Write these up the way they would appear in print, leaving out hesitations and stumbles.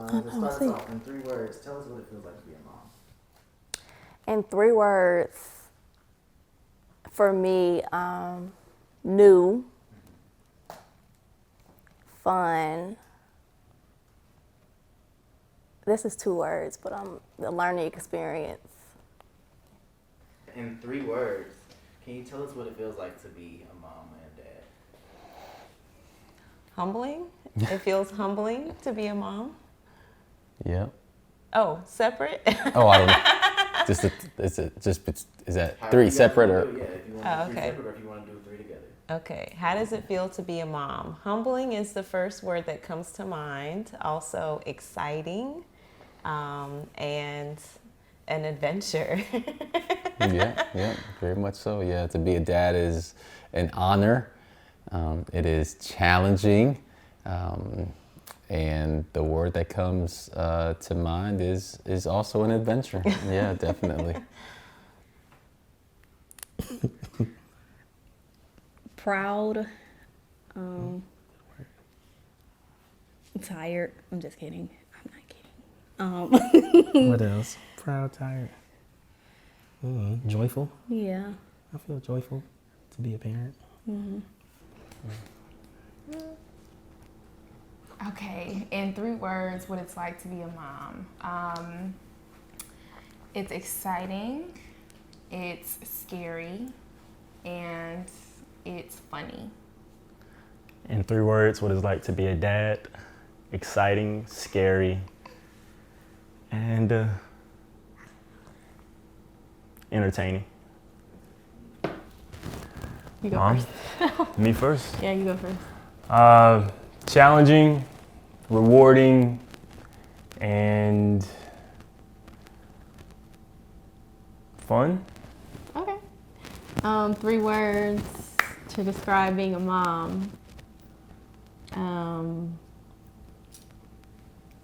To start us off, in 3 words, tell us what it feels like to be a mom. In 3 words, for me, new, fun. This is 2 words, but the learning experience. In 3 words, can you tell us what it feels like to be a mom and a dad? Humbling. It feels humbling to be a mom. Yeah. Oh, separate? Oh, I don't know. Is that 3 separate or? Yeah, if you want to do 3 okay. separate or if you want to do 3 together. Okay. How does it feel to be a mom? Humbling is the first word that comes to mind. Also exciting, and an adventure. Yeah, very much so. Yeah, to be a dad is an honor. It is challenging. And the word that comes to mind is also an adventure. Yeah, definitely. Proud. Tired. I'm just kidding. I'm not kidding. What else? Proud, tired. Joyful. Yeah. I feel joyful to be a parent. Okay, in 3 words, what it's like to be a mom. It's exciting, it's scary, and it's funny. In 3 words, what it's like to be a dad. Exciting, scary, and entertaining. You go Mom? first. Me first. Yeah, you go first. Challenging, rewarding, and fun. Okay. 3 words to describe being a mom.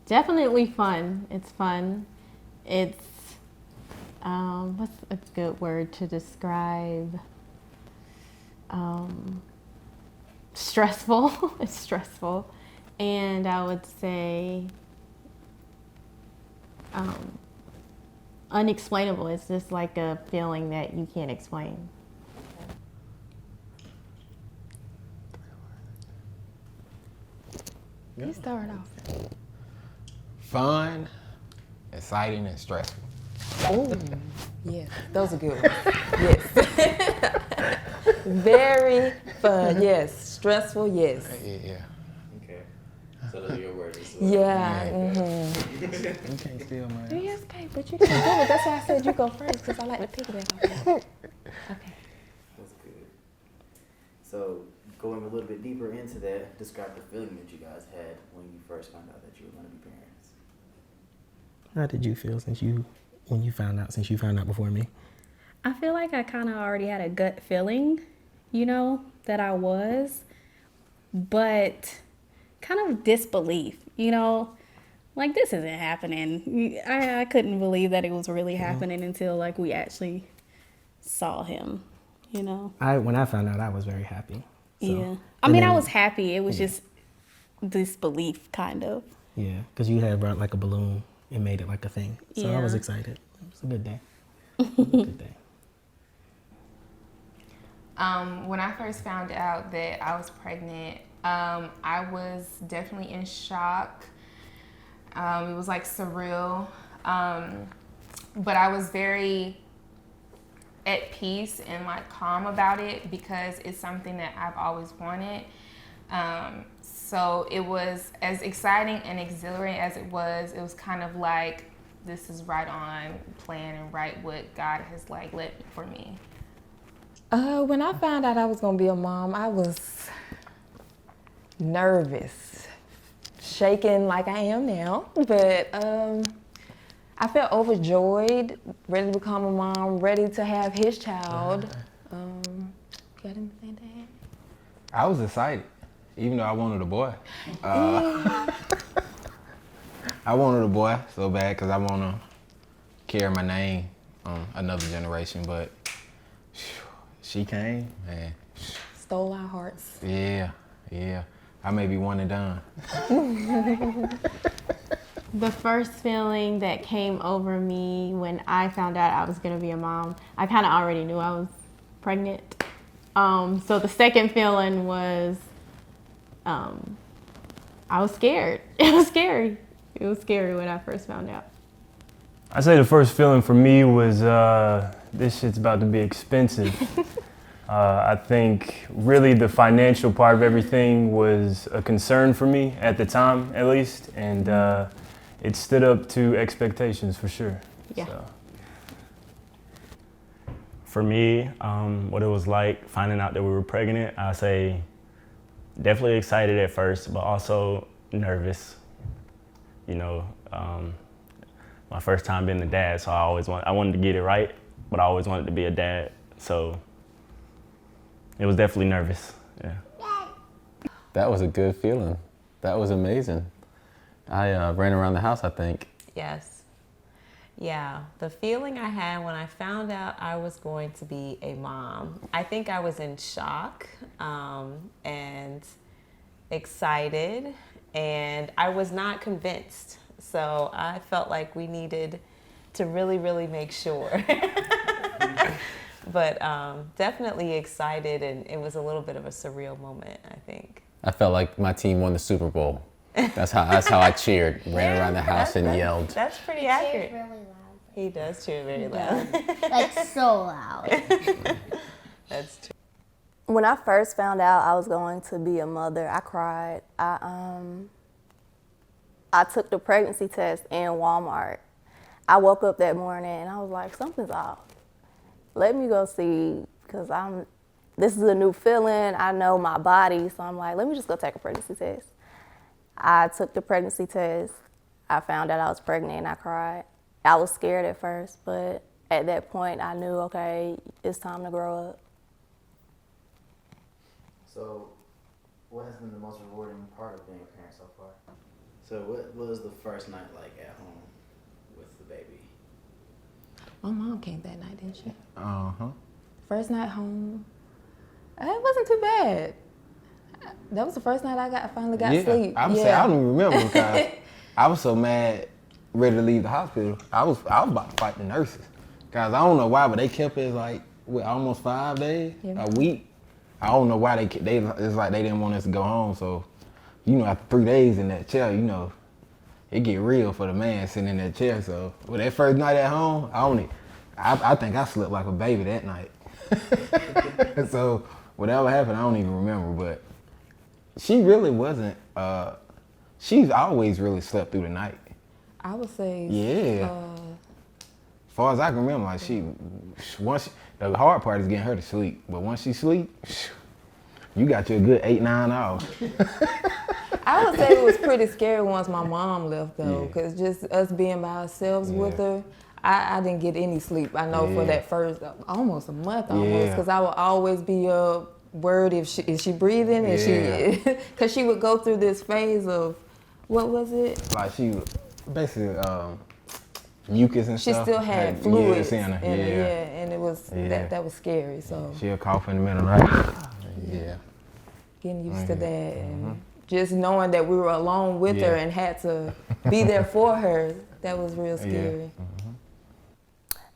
Definitely fun. It's fun. It's what's a good word to describe? Stressful. It's stressful. And I would say unexplainable. It's just like a feeling that you can't explain. You start off. Fun, exciting, and stressful. Oh, yeah, those are good ones. Yes. Very fun, yes. Stressful, yes. Yeah. Okay. So those are your words as well. Yeah. You can't steal mine. Yes, okay, but you can do it. That's why I said you go first, because I like to piggyback off that. Okay. That's good. So going a little bit deeper into that, describe the feeling that you guys had when you first found out that you were going to be parents. How did you feel since you found out before me? I feel like I kind of already had a gut feeling, that I was, but kind of disbelief, like this isn't happening. I couldn't believe that it was really happening until like we actually saw him, When I found out, I was very happy. So, yeah. I was happy. It was just disbelief, kind of. Yeah, because you had brought like a balloon and made it like a thing. So I was Yeah. excited. It was a good day. Good day. When I first found out that I was pregnant, I was definitely in shock. It was like surreal. But I was very at peace and like calm about it because it's something that I've always wanted. So it was as exciting and exhilarating as it was kind of like this is right on plan and right what God has like led for me. When I found out I was going to be a mom, I was nervous, shaking like I am now, but I felt overjoyed, ready to become a mom, ready to have his child. Got anything to add? I was excited, even though I wanted a boy. I wanted a boy so bad because I want to carry my name on another generation, but she came, man. Stole our hearts. Yeah. I may be one and done. The first feeling that came over me when I found out I was going to be a mom, I kind of already knew I was pregnant. So the second feeling was I was scared. It was scary. It was scary when I first found out. I say the first feeling for me was this shit's about to be expensive. I think really the financial part of everything was a concern for me at the time, at least, and it stood up to expectations for sure. Yeah. So. For me, what it was like finding out that we were pregnant, I say definitely excited at first, but also nervous. You know, my first time being a dad, so I wanted to get it right, but I always wanted to be a dad. So it was definitely nervous, yeah. That was a good feeling. That was amazing. I ran around the house, I think. Yes. Yeah, the feeling I had when I found out I was going to be a mom, I think I was in shock and excited, and I was not convinced. So I felt like we needed to really, really make sure. But definitely excited, and it was a little bit of a surreal moment, I think. I felt like my team won the Super Bowl. That's how I cheered, ran around the house and yelled. That's pretty accurate. Really loud. He does cheer very loud. Like so loud. That's true. When I first found out I was going to be a mother, I cried. I took the pregnancy test in Walmart. I woke up that morning and I was like, something's off. Let me go see, because this is a new feeling. I know my body, so I'm like, let me just go take a pregnancy test. I took the pregnancy test. I found out I was pregnant and I cried. I was scared at first, but at that point I knew, okay, it's time to grow up. So, what has been the most rewarding part of being a parent so far? So, what was the first night like at home with the baby? My mom came that night, didn't she? Uh-huh. First night home, it wasn't too bad. That was the first night I finally got sleep. I would say I don't even remember because I was so mad, ready to leave the hospital. I was about to fight the nurses. Guys, I don't know why, but they kept it like almost 5 days, a week. I don't know why it's like they didn't want us to go home. So, you know, after 3 days in that chair, you know, it get real for the man sitting in that chair. So, with that first night at home, I think I slept like a baby that night. So, whatever happened, I don't even remember. But she really wasn't. She's always really slept through the night. I would say. Yeah. As far as I can remember, like the hard part is getting her to sleep. But once she sleep, you got you a good 8-9 hours. I would say it was pretty scary once my mom left though, because just us being by ourselves with her, I didn't get any sleep. I know for that first almost a month because I would always be worried is she breathing? Because she would go through this phase of, what was it? Like she basically mucus and stuff. She still had fluids in her. And it was that was scary. So she'll cough in the middle of the night. Getting used to that and just knowing that we were alone with her and had to be there for her, that was real scary.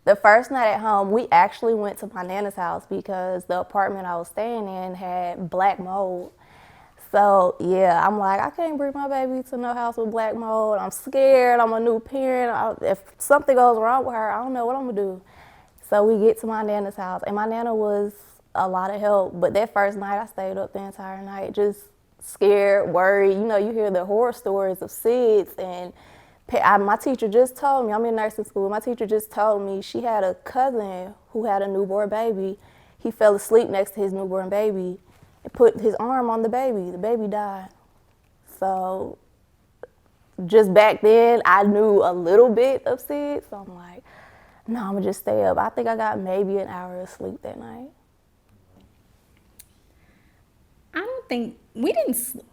The first night at home, we actually went to my Nana's house because the apartment I was staying in had black mold. So, yeah, I'm like, I can't bring my baby to no house with black mold. I'm scared. I'm a new parent. If something goes wrong with her, I don't know what I'm going to do. So we get to my Nana's house, and my Nana was a lot of help. But that first night, I stayed up the entire night, just scared, worried. You know, you hear the horror stories of SIDS, and my teacher just told me, I'm in nursing school, my teacher just told me she had a cousin who had a newborn baby. He fell asleep next to his newborn baby and put his arm on the baby died. So just back then, I knew a little bit of SIDS, so I'm like, no, I'm gonna just stay up. I think I got maybe an hour of sleep that night. I don't think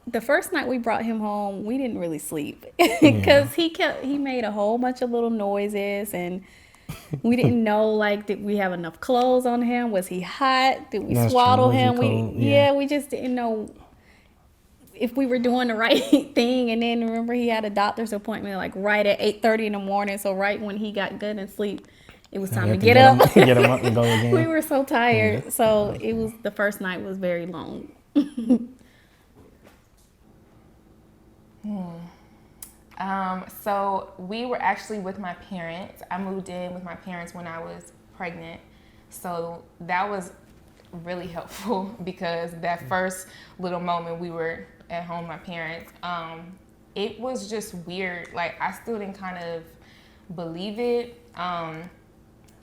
the first night we brought him home, we didn't really sleep because he made a whole bunch of little noises, and we didn't know, like, did we have enough clothes on him? Was he hot? Did we swaddle him? We just didn't know. if we were doing the right thing. And then remember, he had a doctor's appointment like right at 8:30 in the morning. So right when he got good and sleep, it was time to get up. Get him up and go again. We were so tired. So it was, the first night was very long. So we were actually with my parents. I moved in with my parents when I was pregnant. So that was really helpful because that first little moment we were at home with my parents, it was just weird. Like, I still didn't kind of believe it.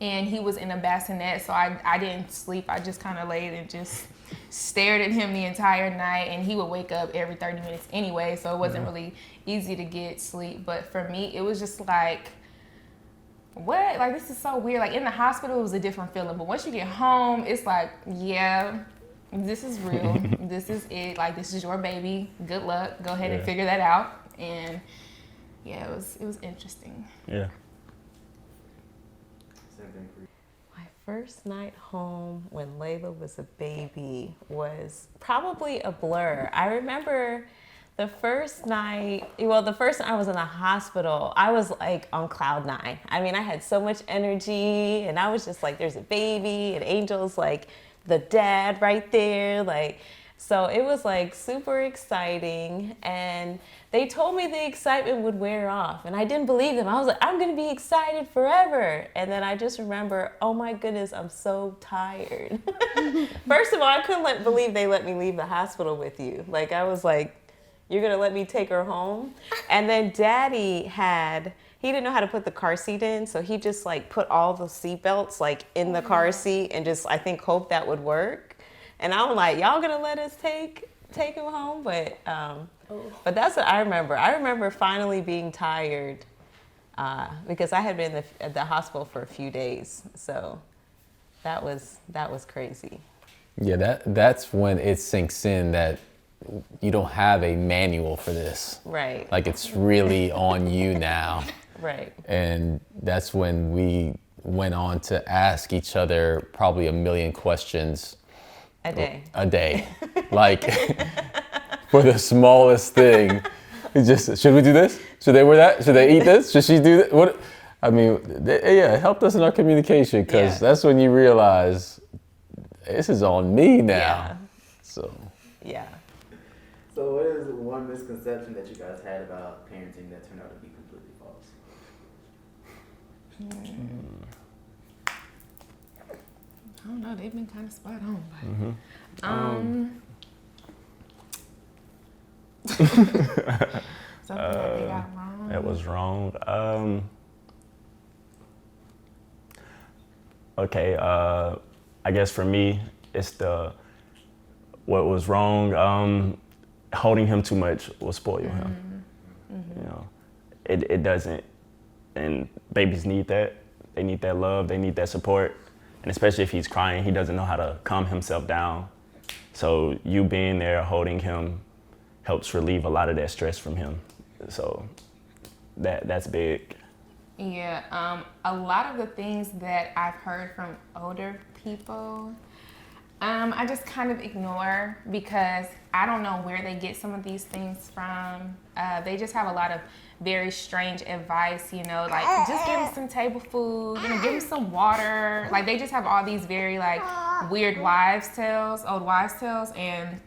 And he was in a bassinet, so I didn't sleep. I just kind of laid and just stared at him the entire night, and he would wake up every 30 minutes anyway, so it wasn't really easy to get sleep. But for me, it was just like, what? Like, this is so weird. Like, in the hospital, it was a different feeling, but once you get home, it's like, yeah, this is real. This is it. Like, this is your baby. Good luck. Go ahead and figure that out. And yeah, it was interesting. Yeah. My first night home when Layla was a baby was probably a blur. I remember the first night I was in the hospital, I was like on cloud 9. I mean, I had so much energy, and I was just like, there's a baby, and Angel's like the dad right there. Like, so it was like super exciting, and they told me the excitement would wear off, and I didn't believe them. I was like, I'm gonna be excited forever. And then I just remember, oh my goodness, I'm so tired. First of all, I couldn't believe they let me leave the hospital with you. Like, I was like, you're gonna let me take her home? And then Daddy he didn't know how to put the car seat in, so he just like put all the seat belts like in the car seat and just, I think, hoped that would work. And I'm like, y'all gonna let us take him home? But that's what I remember. I remember finally being tired because I had been at the hospital for a few days. So that was crazy. Yeah, that's when it sinks in that you don't have a manual for this. Right. Like, it's really on you now. Right. And that's when we went on to ask each other probably 1 million questions a day. Like, for the smallest thing. Just, should we do this? Should they wear that? Should they eat this? Should she do that? What? I mean, it helped us in our communication, because that's when you realize this is on me now. Yeah. So. Yeah. So what is one misconception that you guys had about parenting that turned out to be completely false? I don't know. They've been kind of spot on. But, something that they got wrong. That was wrong. Okay. I guess for me, it's what was wrong. Holding him too much will spoil him. You know, it doesn't. And babies need that. They need that love. They need that support. And especially if he's crying, he doesn't know how to calm himself down. So you being there, holding him, helps relieve a lot of that stress from him. So that's big. Yeah, a lot of the things that I've heard from older people, I just kind of ignore, because I don't know where they get some of these things from. They just have a lot of very strange advice, you know, like, just give him some table food, you know, give him some water. Like, they just have all these very, like, weird old wives' tales, and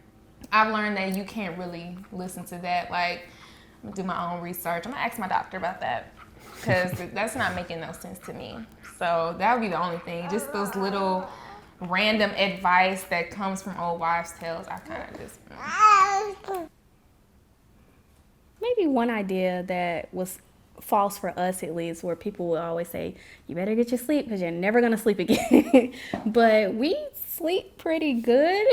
I've learned that you can't really listen to that. Like, I'm gonna do my own research. I'm gonna ask my doctor about that, because that's not making no sense to me. So that would be the only thing, just those little random advice that comes from old wives' tales. I kind of just... Maybe one idea that was false for us, at least, where people will always say, you better get your sleep because you're never going to sleep again. But we sleep pretty good.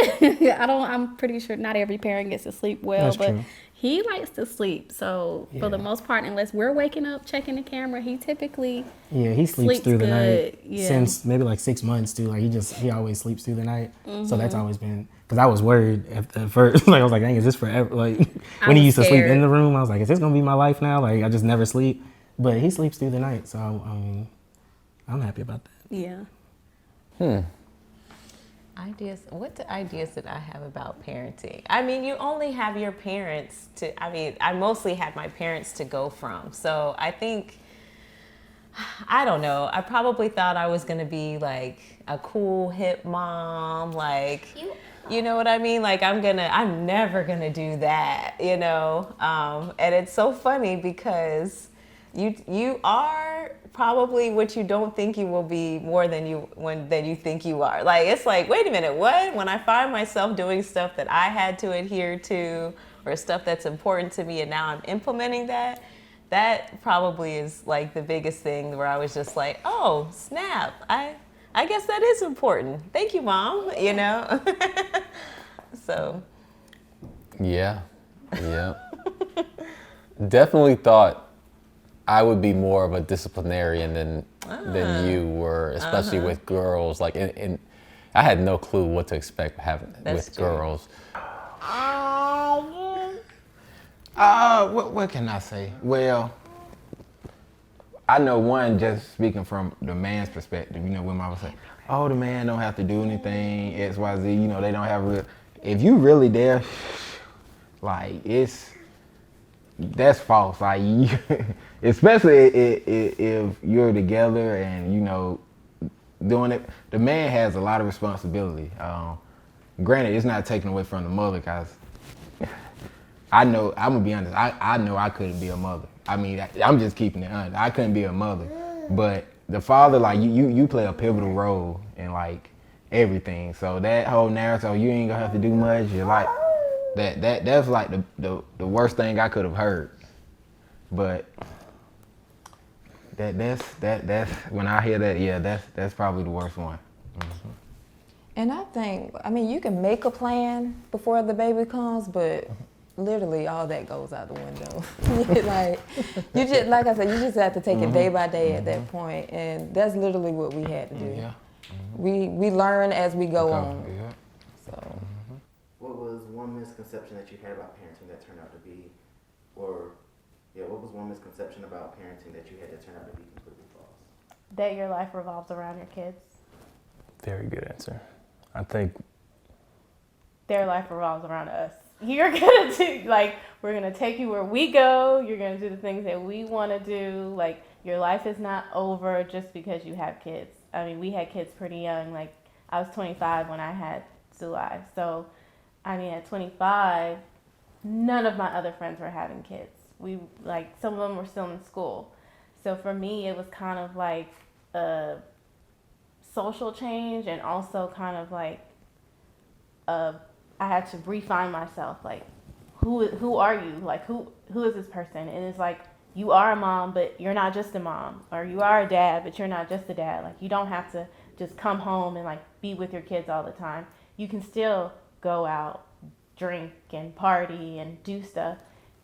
I'm pretty sure not every parent gets to sleep well. That's but true. He likes to sleep. So for the most part, unless we're waking up, checking the camera, he typically he sleeps through the night Yeah. since maybe like 6 months too. Like, he always sleeps through the night. So that's always been, because I was worried at first. Like, I was like, dang, is this forever? Like, when he used to sleep in the room, I was like, is this gonna be my life now? Like, I just never sleep. But he sleeps through the night, so I mean, I'm happy about that. Yeah. Ideas. What ideas did I have about parenting? I mean, you only have your parents to. I mean, I mostly had my parents to go from. So I think, I don't know. I probably thought I was gonna be like a cool hip mom, like you know what I mean? Like I'm never gonna do that, you know. And it's so funny because you are probably what you don't think you will be more than you think you are. Like it's like, wait a minute, what? When I find myself doing stuff that I had to adhere to or stuff that's important to me and now I'm implementing that probably is like the biggest thing where I was just like, oh, snap. I guess that is important. Thank you, Mom, you know? So. Yeah. Definitely thought I would be more of a disciplinarian than you were, especially with girls. Like, and I had no clue what to expect with girls. What can I say? Well, I know one, just speaking from the man's perspective, you know, when mama say, oh, the man don't have to do anything, X, Y, Z, you know, they don't have real, if you really there, like, that's false. Like, especially if you're together and, you know, doing it, the man has a lot of responsibility. Granted, it's not taken away from the mother, because I know, I'm gonna be honest, I know I couldn't be a mother. I mean, I'm just keeping it honest. I couldn't be a mother. But the father, like, you play a pivotal role in, like, everything. So that whole narrative, you ain't gonna have to do much, you're like, that's like the worst thing I could have heard. But that's when I hear that, yeah, that's probably the worst one. Mm-hmm. And I think, I mean, you can make a plan before the baby comes, but literally all that goes out the window. Like, you just, like I said, you just have to take it day by day at that point, and that's literally what we had to do. Yeah. We learn as we go on. Yeah. So. What was one misconception that you had about parenting that turned out to be, what was one misconception about parenting that you had that turned out to be completely false? That your life revolves around your kids. Very good answer. I think Their life revolves around us. You're gonna do, like, we're gonna take you where we go. You're gonna do the things that we want to do. Like, your life is not over just because you have kids. I mean, we had kids pretty young. Like, I was 25 when I had Zulai. So, I mean, at 25, none of my other friends were having kids. Some of them were still in school. So for me, it was kind of like a social change, and also kind of like I had to refine myself. Like, who are you? Like, who is this person? And it's like, you are a mom, but you're not just a mom. Or you are a dad, but you're not just a dad. Like, you don't have to just come home and, like, be with your kids all the time. You can still go out, drink and party and do stuff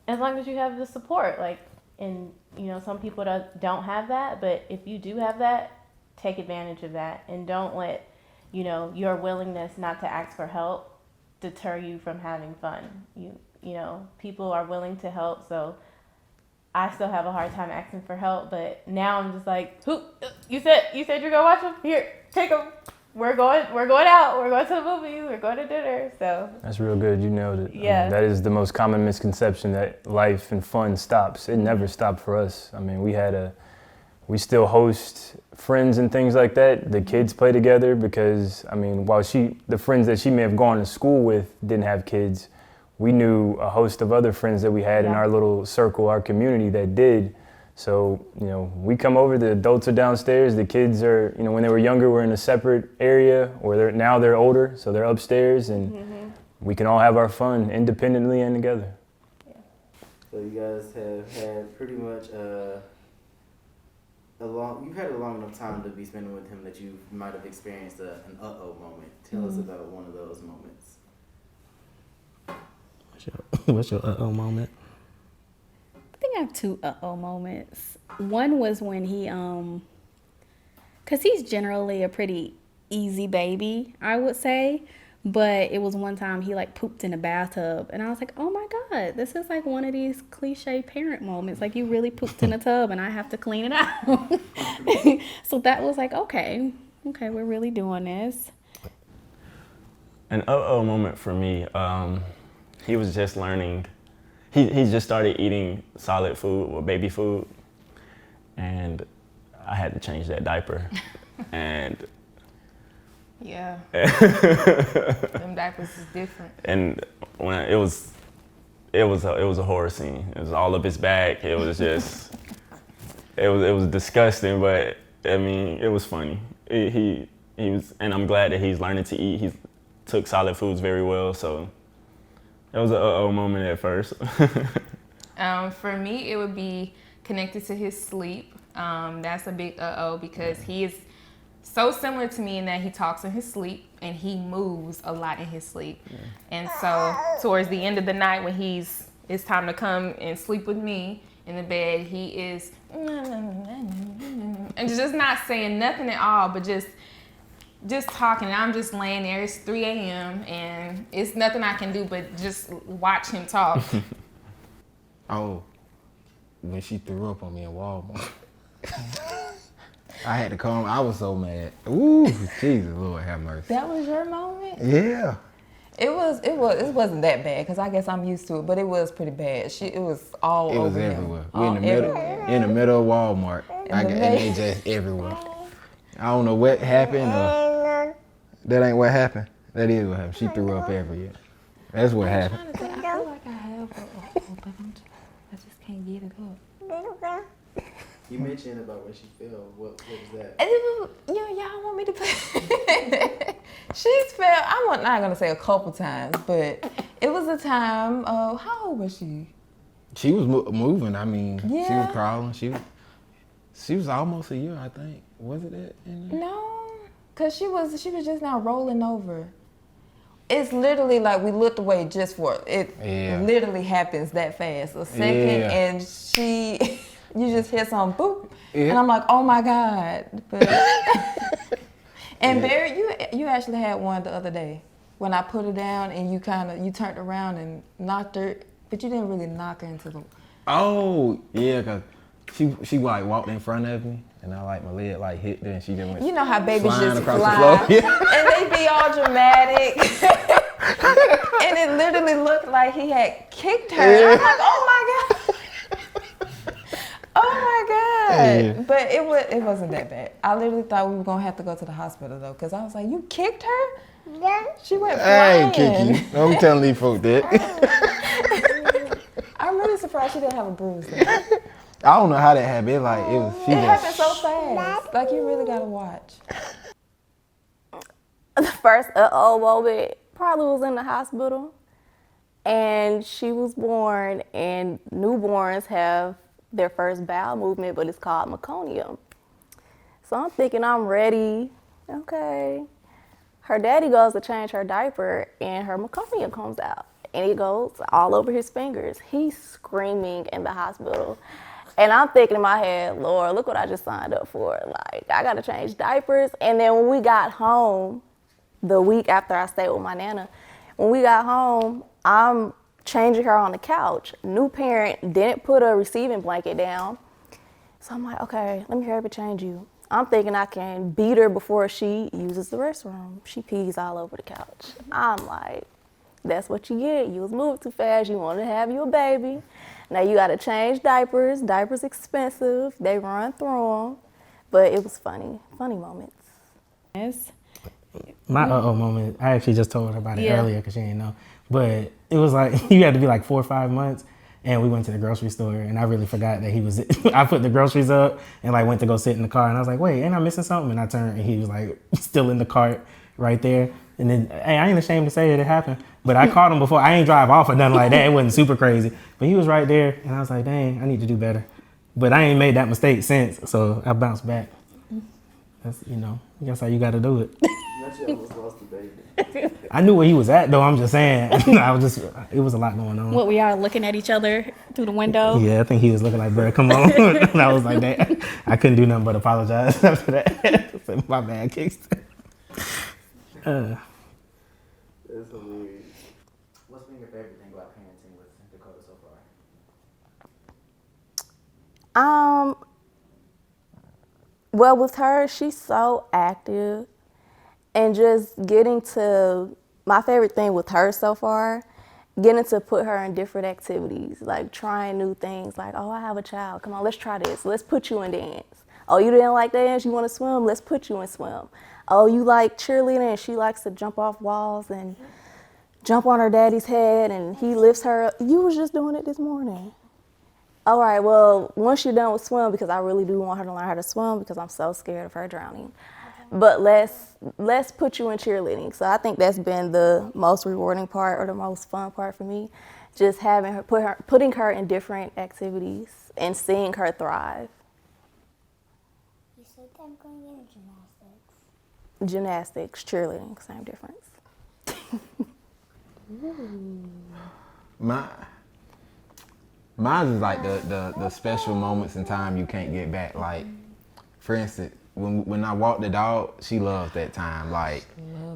as long as you have the support. Like, and, you know, some people don't have that, but if you do have that, take advantage of that, and don't let, you know, your willingness not to ask for help deter you from having fun. You know, people are willing to help, so I still have a hard time asking for help, but now I'm just like, who, you said you're gonna watch them? Here, take them. We're going out. We're going to the movies. We're going to dinner. So that's real good. You nailed it. Yeah. I mean, that is the most common misconception, that life and fun stops. It never stopped for us. I mean, we still host friends and things like that. The kids play together because, I mean, while the friends that she may have gone to school with didn't have kids, we knew a host of other friends that we had in our little circle, our community, that did. So, you know, we come over, the adults are downstairs, the kids are, you know, when they were younger, we're in a separate area, or now they're older, so they're upstairs, and we can all have our fun independently and together. Yeah. So you guys have had pretty much you've had a long enough time to be spending with him that you might have experienced an uh-oh moment. Tell us about one of those moments. What's your uh-oh moment? I think I have two uh-oh moments. One was when he, because he's generally a pretty easy baby, I would say. But it was one time he, like, pooped in a bathtub. And I was like, oh, my God, this is, like, one of these cliche parent moments. Like, you really pooped in a tub and I have to clean it out. So that was like, okay, we're really doing this. An uh-oh moment for me, he was just learning. He just started eating solid food or baby food, and I had to change that diaper. And Yeah. Them diapers is different. And when it was a horror scene. It was all up his back. It was just it was disgusting, but I mean, it was funny. He was, and I'm glad that he's learning to eat. He took solid foods very well, so it was a uh-oh moment at first. For me, it would be connected to his sleep. That's a big uh-oh because he is so similar to me in that he talks in his sleep and he moves a lot in his sleep. Yeah. And so towards the end of the night when it's time to come and sleep with me in the bed, he is and just not saying nothing at all, but just talking. And I'm just laying there. It's 3 a.m. and it's nothing I can do but just watch him talk. Oh, when she threw up on me in Walmart. I had to call him. I was so mad. Ooh, Jesus, Lord have mercy. That was your moment? Yeah. It wasn't that bad because I guess I'm used to it, but it was pretty bad. It was all over him. Everywhere. We in the middle of Walmart. And they just everywhere. I don't know what happened. Or that ain't what happened. That is what happened. She threw up everywhere. That's what happened. I feel like I have but I just can't get it up. You mentioned about what she felt. What was that? Y'all want me to play? She's felt, I'm not going to say a couple times, but it was a time, how old was she? She was moving. I mean, yeah. She was crawling. She was almost a year, I think. Was it that? No, because she was just now rolling over. It's literally like we looked away just for it. It literally happens that fast. A second and you just hear some boop. Yeah. And I'm like, oh my God. But, and Barry, you actually had one the other day when I put her down and you turned around and knocked her, but you didn't really knock her into the. Oh, yeah, because she like walked in front of me and I like my leg like hit her and she just went. You know how babies just across fly. the floor. And they be all dramatic. And it literally looked like he had kicked her. Yeah. I'm like, oh my God. Oh my God. Yeah. But it wasn't that bad. I literally thought we were going to have to go to the hospital though, because I was like, you kicked her? Yeah. She went flying. I ain't kick you. I'm telling these folks that. I'm really surprised she didn't have a bruise there. I don't know how that happened. It happened so fast. Like you really got to watch. The first moment probably was in the hospital. And she was born, and newborns have their first bowel movement, but it's called meconium. So I'm thinking I'm ready. Okay. Her daddy goes to change her diaper, and her meconium comes out. And it goes all over his fingers. He's screaming in the hospital. And I'm thinking in my head, Lord, look what I just signed up for. Like, I got to change diapers. And then when we got home, the week after I stayed with my Nana, when we got home, I'm changing her on the couch. New parent didn't put a receiving blanket down. So I'm like, okay, let me hurry up and change you. I'm thinking I can beat her before she uses the restroom. She pees all over the couch. I'm like, that's what you get. You was moving too fast. You wanted to have you a baby. Now you got to change diapers. Diapers expensive. They run through them. But it was funny moments. Yes. My moment, I actually just told her about it earlier because she didn't know. But it was like, you had to be like 4 or 5 months. And we went to the grocery store and I really forgot that he was, I put the groceries up and like went to go sit in the car. And I was like, wait, ain't I missing something? And I turned and he was like still in the cart right there. And then, hey, I ain't ashamed to say it happened. But I caught him before. I ain't drive off or nothing like that. It wasn't super crazy. But he was right there. And I was like, dang, I need to do better. But I ain't made that mistake since. So I bounced back. That's, that's how you got to do it. I knew where he was at, though. I'm just saying. It was a lot going on. What, we all looking at each other through the window? Yeah, I think he was looking like, bro, come on. And I was like, that. I couldn't do nothing but apologize after that. So my bad, Kingston. That's hilarious. What's been your favorite thing about parenting with Dakota so far? Well, with her, she's so active. And just getting to my favorite thing with her so far, getting to put her in different activities, like trying new things. Like, oh, I have a child. Come on, let's try this. Let's put you in dance. Oh, you didn't like dance? You want to swim? Let's put you in swim. Oh, you like cheerleading? And she likes to jump off walls and jump on her daddy's head, and he lifts her up. You was just doing it this morning. All right, well, once you're done with swim, because I really do want her to learn how to swim because I'm so scared of her drowning. But let's put you in cheerleading. So I think that's been the most rewarding part or the most fun part for me, just having her, putting her in different activities and seeing her thrive. You said that I'm going into gymnastics. Gymnastics, cheerleading, same difference. Mine is like the special moments in time you can't get back. Like, for instance, when I walk the dog, she loves that time. Like,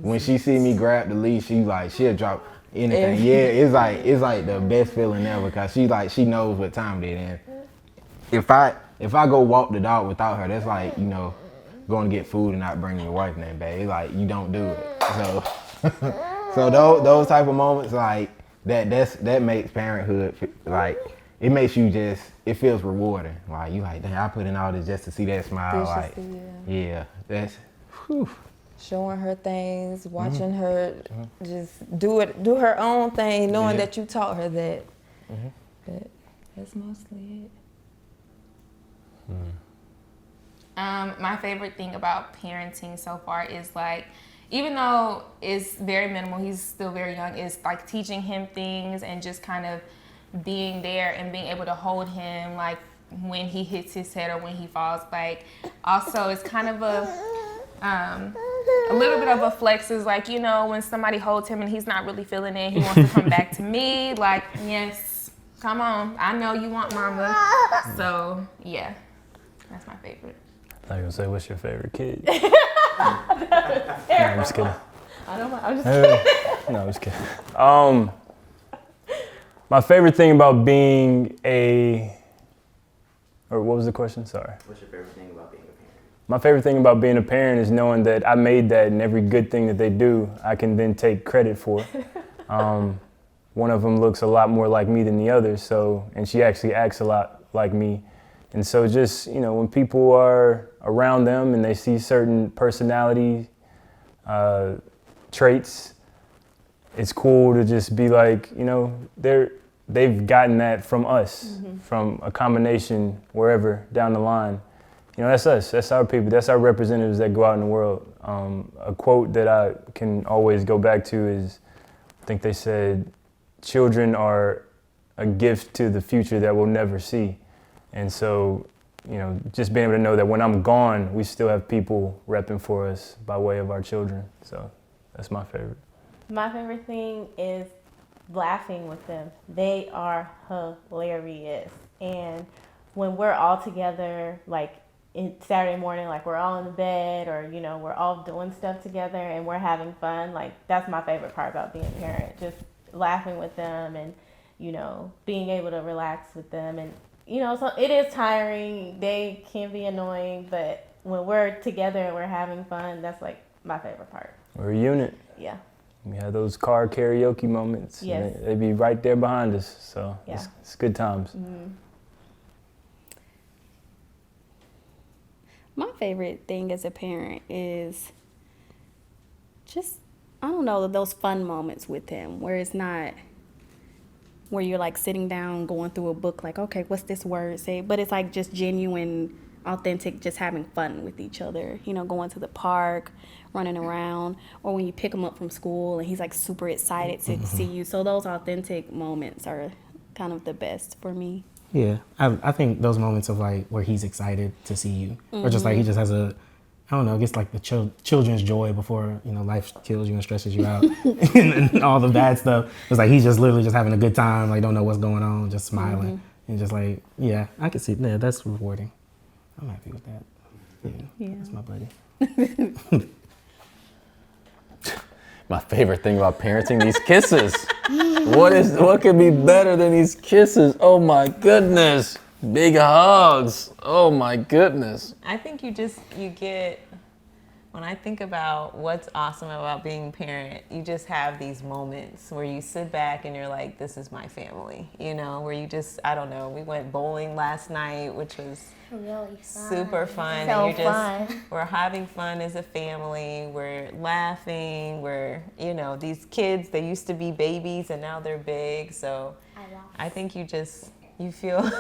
when she see me grab the leash, she'll drop anything. Yeah, it's like the best feeling ever, cause she knows what time it is. If I go walk the dog without her, that's like, going to get food and not bringing your wife name back. It's like you don't do it. So so those type of moments, like that makes parenthood like, it makes you it feels rewarding. Like, you like, dang, I put in all this just to see that smile. Like, yeah, that's, whew. Showing her things, watching her just do her own thing, knowing that you taught her that. But that's mostly it. My favorite thing about parenting so far is, like, even though it's very minimal, he's still very young, is like teaching him things and just kind of being there and being able to hold him, like when he hits his head or when he falls. Like, also it's kind of a little bit of a flex is like, when somebody holds him and he's not really feeling it, he wants to come back to me. Like, yes, come on, I know you want mama. So yeah, that's my favorite. I thought you were gonna say, what's your favorite kid? No, I'm just kidding. I don't know. I'm just kidding. No, I'm just kidding. My favorite thing about being or what was the question? Sorry. What's your favorite thing about being a parent? My favorite thing about being a parent is knowing that I made that, and every good thing that they do, I can then take credit for. One of them looks a lot more like me than the other, and she actually acts a lot like me. And so just, when people are around them and they see certain personality traits, it's cool to just be like, they've gotten that from us, from a combination wherever down the line. That's us, that's our people, that's our representatives that go out in the world. A quote that I can always go back to is, I think they said, children are a gift to the future that we'll never see. And so, just being able to know that when I'm gone, we still have people repping for us by way of our children. So that's my favorite. My favorite thing is laughing with them. They are hilarious. And when we're all together, like Saturday morning, like we're all in the bed or, we're all doing stuff together and we're having fun, like that's my favorite part about being a parent. Just laughing with them and, being able to relax with them. And so it is tiring. They can be annoying, but when we're together and we're having fun, that's like my favorite part. We're a unit. Yeah. We have those car karaoke moments. Yes. They be right there behind us. So yeah. It's good times. Mm-hmm. My favorite thing as a parent is just, I don't know, those fun moments with him where it's not where you're like sitting down going through a book like, okay, what's this word say? But it's like just genuine, authentic, just having fun with each other, going to the park, running around, or when you pick him up from school and he's like super excited to see you. So those authentic moments are kind of the best for me. Yeah, I think those moments of like where he's excited to see you, or just like he just has I guess like the children's joy before, life kills you and stresses you out and all the bad stuff. It's like he's just literally just having a good time, like don't know what's going on, just smiling. And just like, yeah, I can see, yeah, that's rewarding. I'm happy with that. Yeah. That's my buddy. My favorite thing about parenting, these kisses. What could be better than these kisses? Oh my goodness. Big hugs. Oh my goodness. I think you get when I think about what's awesome about being a parent, you just have these moments where you sit back and you're like, this is my family, you know, where you just, I don't know, we went bowling last night, which was Really fun. super fun. So And you're just, fun. we're having fun as a family. We're laughing. We're, you know, these kids, they used to be babies and now they're big. So I think you just, you feel,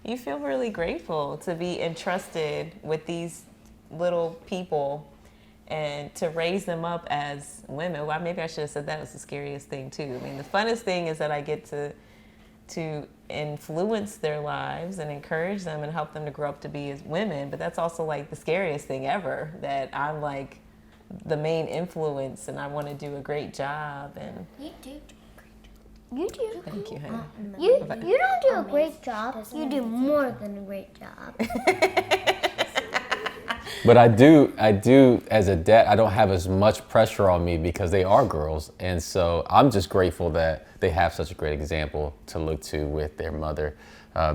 you feel really grateful to be entrusted with these little people and to raise them up as women. Well, maybe I should have said that was the scariest thing too. I mean, the funnest thing is that I get to influence their lives and encourage them and help them to grow up to be as women. But that's also like the scariest thing ever, that I'm like the main influence and I want to do a great job. And You do a great job. You do. thank you, honey. You don't do a great job. You do more than a great job. But I do, as a dad, I don't have as much pressure on me because they are girls. And so I'm just grateful that they have such a great example to look to with their mother,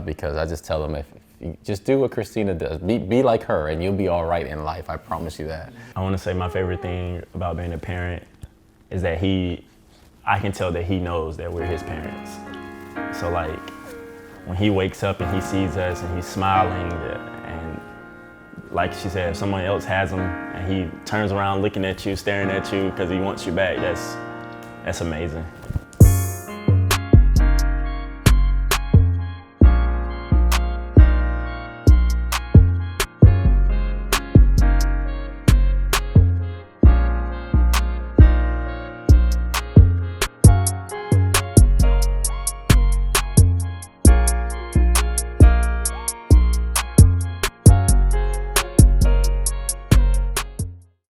because I just tell them, if you just do what Christina does, be like her and you'll be all right in life. I promise you that. I want to say my favorite thing about being a parent is that I can tell that he knows that we're his parents. So like when he wakes up and he sees us and he's smiling, and like she said, if someone else has him and he turns around looking at you, staring at you because he wants you back, that's amazing.